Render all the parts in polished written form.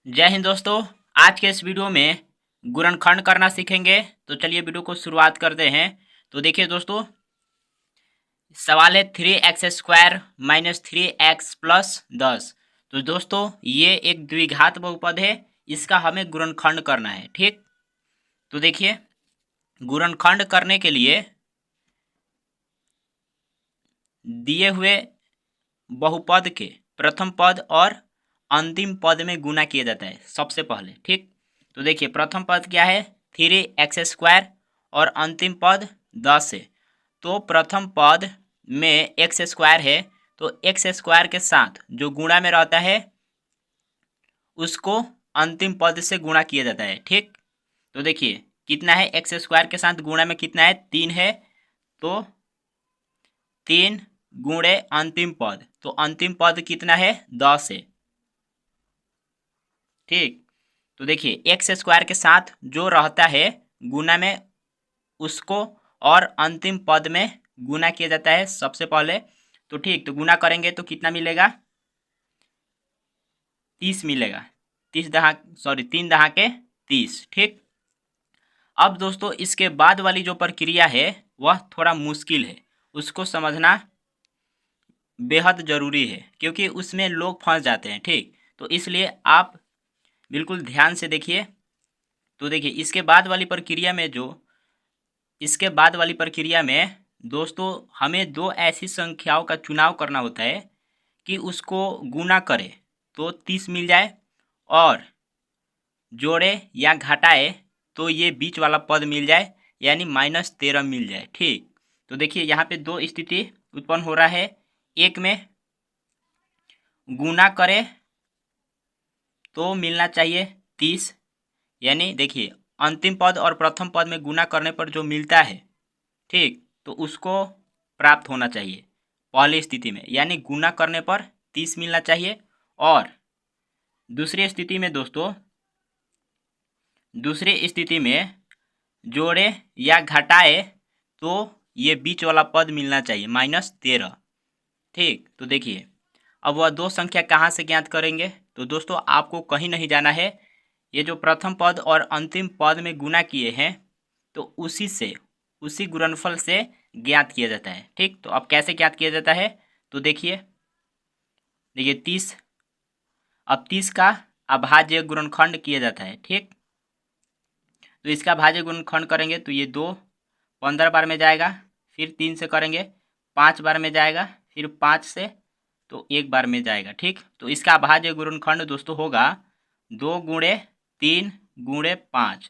जय हिंद दोस्तों। आज के इस वीडियो में गुणनखंड करना सीखेंगे। तो चलिए वीडियो को शुरुआत करते हैं। तो देखिए दोस्तों, सवाल है 3x² - 3x + 10। तो दोस्तों ये एक द्विघात बहुपद है, इसका हमें गुणनखंड करना है। ठीक, तो देखिए गुणनखंड करने के लिए दिए हुए बहुपद के प्रथम पद और अंतिम पद में गुना किया जाता है सबसे पहले। ठीक, तो देखिए प्रथम पद क्या है 3x² और अंतिम पद 10 है। तो प्रथम पद में x² है, तो x² के साथ जो गुणा में रहता है उसको अंतिम पद से गुणा किया जाता है। ठीक, तो देखिए कितना है, x² के साथ गुणा में कितना है 3 है, तो 3 गुणे अंतिम पद, तो अंतिम पद कितना है 10 है। ठीक, तो देखिए x² के साथ जो रहता है गुना में उसको और अंतिम पद में गुना किया जाता है सबसे पहले। तो ठीक, तो गुना करेंगे तो कितना मिलेगा 30 मिलेगा। 3 दहा के 30। ठीक, अब दोस्तों इसके बाद वाली जो प्रक्रिया है वह थोड़ा मुश्किल है, उसको समझना बेहद ज़रूरी है क्योंकि उसमें लोग फंस जाते हैं। ठीक, तो इसलिए आप बिल्कुल ध्यान से देखिए। तो देखिए इसके बाद वाली प्रक्रिया में दोस्तों हमें दो ऐसी संख्याओं का चुनाव करना होता है कि उसको गुना करें तो 30 मिल जाए और जोड़े या घटाए तो ये बीच वाला पद मिल जाए, यानी -13 मिल जाए। ठीक, तो देखिए यहाँ पे दो स्थिति उत्पन्न हो रहा है। एक में गुना करें तो मिलना चाहिए 30, यानी देखिए अंतिम पद और प्रथम पद में गुना करने पर जो मिलता है, ठीक, तो उसको प्राप्त होना चाहिए पहली स्थिति में, यानी गुना करने पर 30 मिलना चाहिए। और दूसरी स्थिति में जोड़े या घटाए तो ये बीच वाला पद मिलना चाहिए -13। ठीक, तो देखिए अब वह दो संख्या कहाँ से ज्ञात करेंगे। तो दोस्तों आपको कहीं नहीं जाना है, ये जो प्रथम पद और अंतिम पद में गुना किए हैं तो उसी गुणनफल से ज्ञात किया जाता है। ठीक, तो अब कैसे ज्ञात किया जाता है, तो देखिए 30 का अभाज्य गुणनखंड किया जाता है। ठीक, तो इसका भाज्य गुणनखंड करेंगे तो ये 2 15 बार में जाएगा, फिर 3 से करेंगे 5 बार में जाएगा, फिर 5 से तो 1 बार में जाएगा। ठीक, तो इसका अभाज्य गुणनखंड दोस्तों होगा 2 गुणे 3 गुणे 5।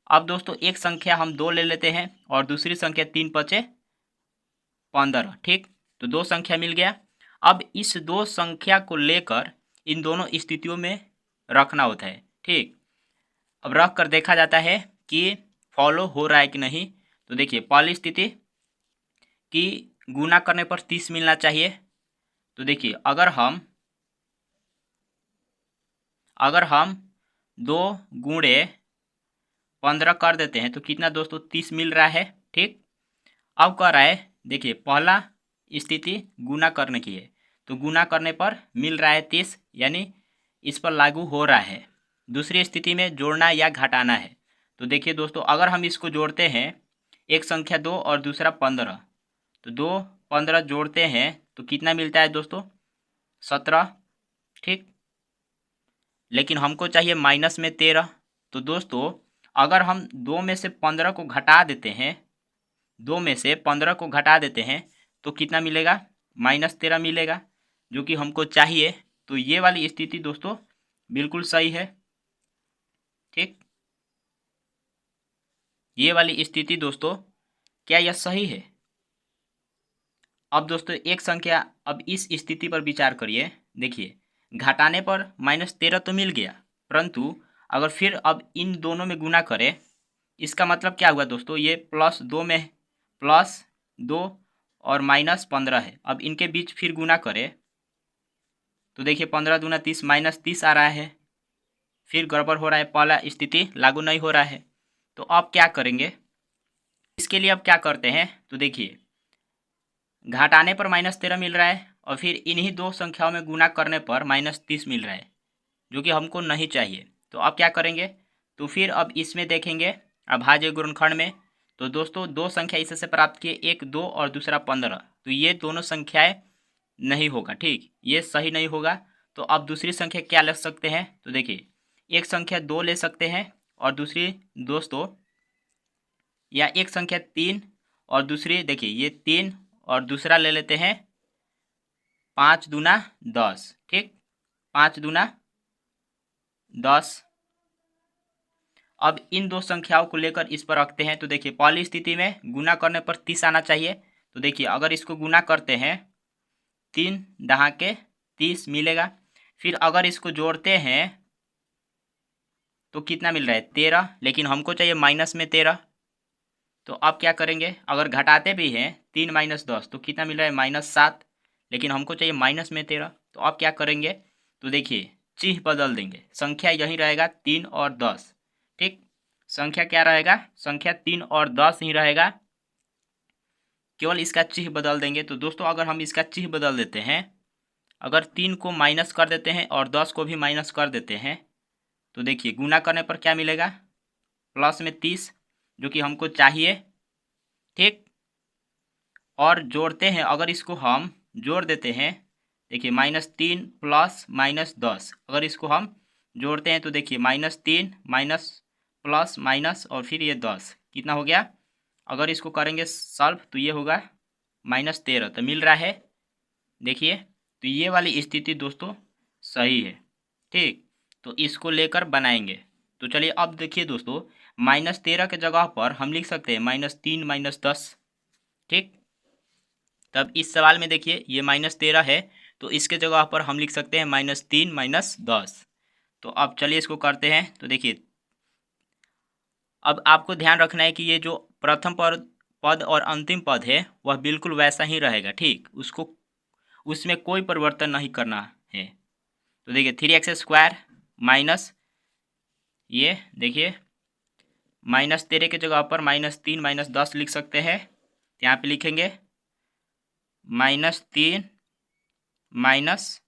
अब दोस्तों एक संख्या हम 2 ले लेते हैं और दूसरी संख्या 3 बचे 15। ठीक, तो दो संख्या मिल गया। अब इस दो संख्या को लेकर इन दोनों स्थितियों में रखना होता है। ठीक, अब रख कर देखा जाता है कि फॉलो हो रहा है कि नहीं। तो देखिए पहली स्थिति कि गुना करने पर 30 मिलना चाहिए। तो देखिए अगर हम 2 गुणे 15 कर देते हैं तो कितना दोस्तों 30 मिल रहा है। ठीक, अब कह रहा है देखिए पहला स्थिति गुना करने की है, तो गुना करने पर मिल रहा है 30, यानी इस पर लागू हो रहा है। दूसरी स्थिति में जोड़ना या घटाना है। तो देखिए दोस्तों अगर हम इसको जोड़ते हैं, एक संख्या 2 और दूसरा 15, तो 2 15 जोड़ते हैं तो कितना मिलता है दोस्तों 17। ठीक, लेकिन हमको चाहिए -13। तो दोस्तों अगर हम 2 में से 15 को घटा देते हैं, 2 में से 15 को घटा देते हैं तो कितना मिलेगा -13 मिलेगा, जो कि हमको चाहिए। तो ये वाली स्थिति दोस्तों बिल्कुल सही है। ठीक, ये वाली स्थिति दोस्तों क्या यह सही है। अब दोस्तों एक संख्या, अब इस स्थिति पर विचार करिए। देखिए घटाने पर -13 तो मिल गया, परंतु अगर फिर अब इन दोनों में गुना करें, इसका मतलब क्या हुआ दोस्तों, ये +2 में +2 और -15 है। अब इनके बीच फिर गुना करें तो देखिए 15 दूना 30 -30 आ रहा है, फिर गड़बड़ हो रहा है, पहला स्थिति लागू नहीं हो रहा है। तो अब क्या करेंगे, इसके लिए अब क्या करते हैं, तो देखिए घटाने पर -13 मिल रहा है और फिर इन्हीं दो संख्याओं में गुना करने पर -30 मिल रहा है। जो कि हमको नहीं चाहिए। तो अब क्या करेंगे, तो फिर अब इसमें देखेंगे अभाज्य गुणनखंड में, तो दोस्तों दो संख्या इससे प्राप्त किए, एक 2 और दूसरा 15, तो ये दोनों संख्याएं नहीं होगा, ठीक, ये सही नहीं होगा। तो अब दूसरी संख्या क्या ले सकते हैं, तो देखिए एक संख्या 2 ले सकते हैं और दूसरी दोस्तों, या एक संख्या 3 और दूसरी, देखिए ये 3 और दूसरा ले लेते हैं 5 दूना 10, ठीक, 5 दूना 10। अब इन दो संख्याओं को लेकर इस पर रखते हैं, तो देखिए पहली स्थिति में गुना करने पर 30 आना चाहिए। तो देखिए अगर इसको गुना करते हैं 3 दहाके 30 मिलेगा। फिर अगर इसको जोड़ते हैं तो कितना मिल रहा है 13, लेकिन हमको चाहिए माइनस में 13। तो अब क्या करेंगे, अगर घटाते भी हैं 3 माइनस 10 तो कितना मिल रहा है -7, लेकिन हमको चाहिए माइनस में 13। तो अब क्या करेंगे, तो देखिए चिन्ह बदल देंगे, संख्या यही रहेगा 3 और 10, ठीक, संख्या क्या रहेगा, संख्या 3 और 10 ही रहेगा, केवल इसका चिन्ह बदल देंगे। तो दोस्तों अगर हम इसका चिन्ह बदल देते हैं, अगर 3 को माइनस कर देते हैं और 10 को भी माइनस कर देते हैं, तो देखिए गुना करने पर क्या मिलेगा, प्लस में 30 जो कि हमको चाहिए, ठीक, और जोड़ते हैं, अगर इसको हम जोड़ देते हैं, देखिए -3 प्लस -10, अगर इसको हम जोड़ते हैं तो देखिए -3 माइनस प्लस माइनस और फिर ये 10 कितना हो गया, अगर इसको करेंगे सॉल्व तो ये होगा -13, तो मिल रहा है, देखिए तो ये वाली स्थिति दोस्तों सही है, ठीक, तो इसको लेकर बनाएंगे। तो चलिए अब देखिए दोस्तों, -13 के जगह पर हम लिख सकते हैं -3 -10, ठीक, तब इस सवाल में देखिए ये -13 है, तो इसके जगह पर हम लिख सकते हैं -3 -10। तो अब चलिए इसको करते हैं, तो देखिए अब आपको ध्यान रखना है कि ये जो प्रथम पद और अंतिम पद है वह बिल्कुल वैसा ही रहेगा, ठीक, उसको उसमें कोई परिवर्तन नहीं करना है। तो देखिए 3x² माइनस, ये देखिए -13 के जगह पर -3 -10 लिख सकते हैं, यहाँ पे लिखेंगे -3 -10।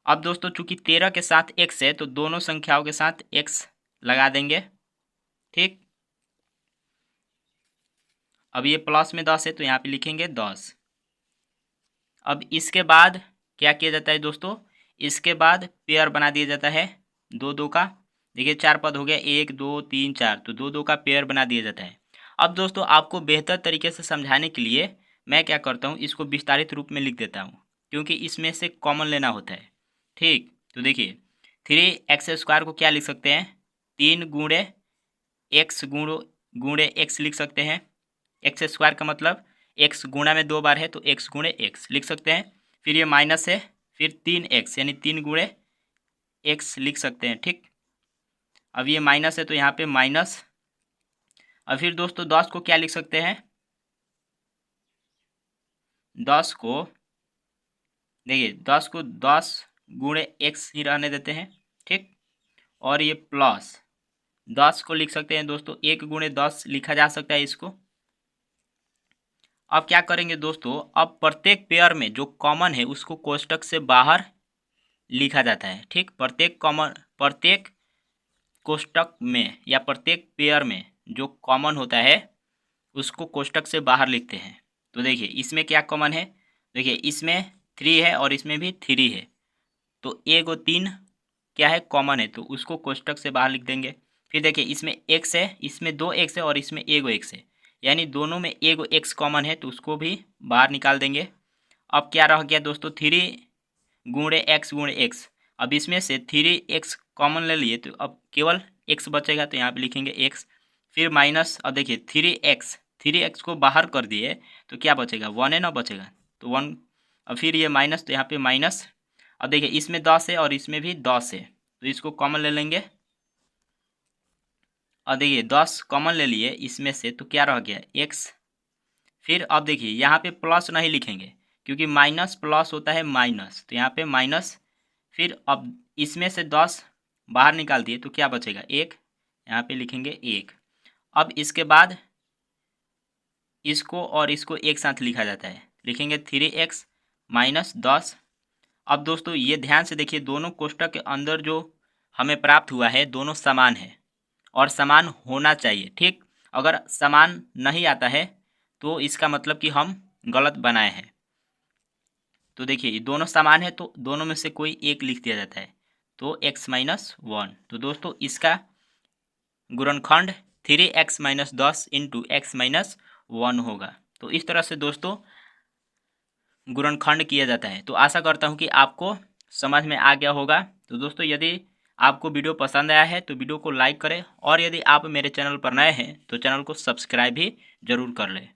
अब दोस्तों चूंकि 13 के साथ x है तो दोनों संख्याओं के साथ x लगा देंगे, ठीक, अब ये प्लस में 10 है तो यहाँ पे लिखेंगे 10। अब इसके बाद क्या किया जाता है दोस्तों, इसके बाद पेयर बना दिया जाता है 2 2 का, देखिए 4 पद हो गया, 1 2 3 4, तो 2 2 का पेयर बना दिया जाता है। अब दोस्तों आपको बेहतर तरीके से समझाने के लिए मैं क्या करता हूँ, इसको विस्तारित रूप में लिख देता हूँ, क्योंकि इसमें से कॉमन लेना होता है, ठीक। तो देखिए 3x² को क्या लिख सकते हैं, 3 गुणे x गुणे x लिख सकते हैं, x² का मतलब x गुणा में 2 बार है तो x गुणे x लिख सकते हैं, फिर ये माइनस है, फिर 3x यानी 3 गुणे x लिख सकते हैं, ठीक। अब ये माइनस है तो यहाँ पे माइनस, और फिर दोस्तों 10 को क्या लिख सकते हैं, 10 को देखिए 10 को 10 गुणे x ही रहने देते हैं, ठीक, और ये प्लस 10 को लिख सकते हैं दोस्तों 1 गुणे 10 लिखा जा सकता है इसको। अब क्या करेंगे दोस्तों, अब प्रत्येक पेयर में जो कॉमन है उसको कोष्टक से बाहर लिखा जाता है, ठीक, प्रत्येक कोष्टक में या प्रत्येक पेयर में जो कॉमन होता है उसको कोष्टक से बाहर लिखते हैं। तो देखिए इसमें क्या कॉमन है, देखिए इसमें 3 है और इसमें भी 3 है, तो 1 और 3 क्या है कॉमन है, तो उसको कोष्टक से बाहर लिख देंगे। फिर देखिए इसमें x है, इसमें 2x है और इसमें 1 x है, यानी दोनों में 1 x कॉमन है तो उसको भी बाहर निकाल देंगे। अब क्या रह गया दोस्तों, 3 गुणे x, अब इसमें से 3x कॉमन ले लिए तो अब केवल x बचेगा, तो यहाँ पे लिखेंगे x, फिर माइनस, अब देखिए 3x को बाहर कर दिए तो क्या बचेगा, 1 है ना बचेगा, तो 1, अब फिर ये माइनस तो यहाँ पे माइनस, अब देखिए इसमें 10 है और इसमें भी 10 है तो इसको कॉमन ले लेंगे, और देखिए 10 कॉमन ले लिए इसमें से तो क्या रह गया x। फिर अब देखिए यहाँ पे प्लस नहीं लिखेंगे क्योंकि माइनस प्लस होता है माइनस, तो यहाँ पे माइनस, फिर अब इसमें से 10 बाहर निकाल दिए तो क्या बचेगा 1, यहाँ पे लिखेंगे 1। अब इसके बाद इसको और इसको एक साथ लिखा जाता है, लिखेंगे 3x - 10, अब दोस्तों ये ध्यान से देखिए, दोनों कोष्टक के अंदर जो हमें प्राप्त हुआ है दोनों समान है और समान होना चाहिए। ठीक, अगर समान नहीं आता है तो इसका मतलब कि हम गलत बनाए हैं। तो देखिए ये दोनों समान है तो दोनों में से कोई एक लिख दिया जाता है, तो x-1। तो दोस्तों इसका गुणनखंड 3x-10 इंटू x-1 होगा। तो इस तरह से दोस्तों गुणनखंड किया जाता है। तो आशा करता हूँ कि आपको समझ में आ गया होगा। तो दोस्तों यदि आपको वीडियो पसंद आया है तो वीडियो को लाइक करें और यदि आप मेरे चैनल पर नए हैं तो चैनल को सब्सक्राइब भी जरूर कर लें।